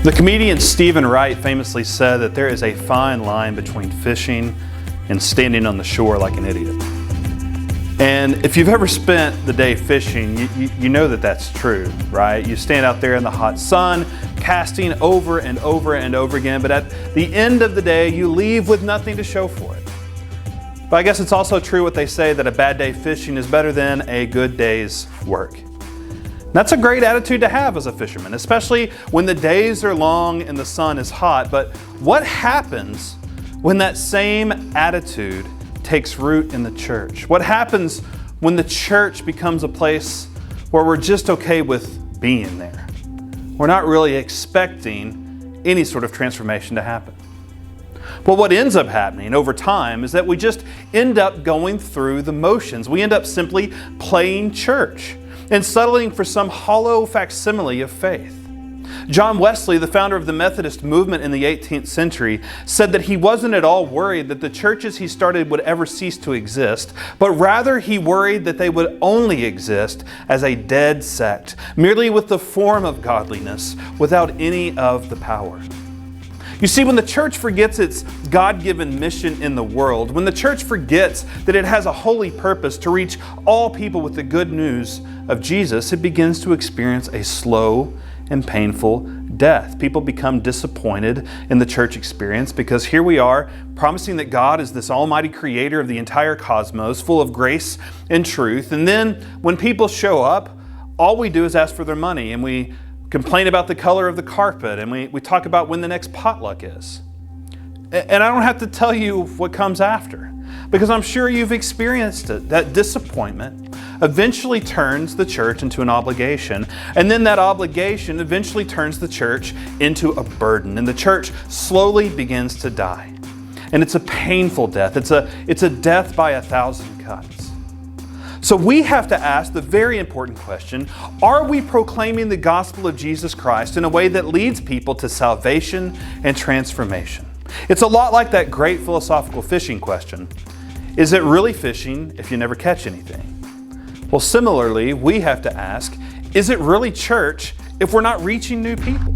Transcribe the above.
The comedian Stephen Wright famously said that there is a fine line between fishing and standing on the shore like an idiot. And if you've ever spent the day fishing, you know that that's true, right? You stand out there in the hot sun, casting over and over and over again, but at the end of the day, you leave with nothing to show for it. But I guess it's also true what they say, that a bad day fishing is better than a good day's work. That's a great attitude to have as a fisherman, especially when the days are long and the sun is hot. But what happens when that same attitude takes root in the church? What happens when the church becomes a place where we're just okay with being there? We're not really expecting any sort of transformation to happen. Well, what ends up happening over time is that we just end up going through the motions. We end up simply playing church and settling for some hollow facsimile of faith. John Wesley, the founder of the Methodist movement in the 18th century, said that he wasn't at all worried that the churches he started would ever cease to exist, but rather he worried that they would only exist as a dead sect, merely with the form of godliness, without any of the power. You see, when the church forgets its God-given mission in the world, when the church forgets that it has a holy purpose to reach all people with the good news of Jesus, it begins to experience a slow and painful death. People become disappointed in the church experience because here we are promising that God is this almighty creator of the entire cosmos, full of grace and truth. And then when people show up, all we do is ask for their money, and we complain about the color of the carpet, and we talk about when the next potluck is. And I don't have to tell you what comes after, because I'm sure you've experienced it. That disappointment eventually turns the church into an obligation, and then that obligation eventually turns the church into a burden, and the church slowly begins to die. And it's a painful death. It's a death by 1,000 cuts. So we have to ask the very important question, are we proclaiming the gospel of Jesus Christ in a way that leads people to salvation and transformation? It's a lot like that great philosophical fishing question. Is it really fishing if you never catch anything? Well, similarly, we have to ask, is it really church if we're not reaching new people?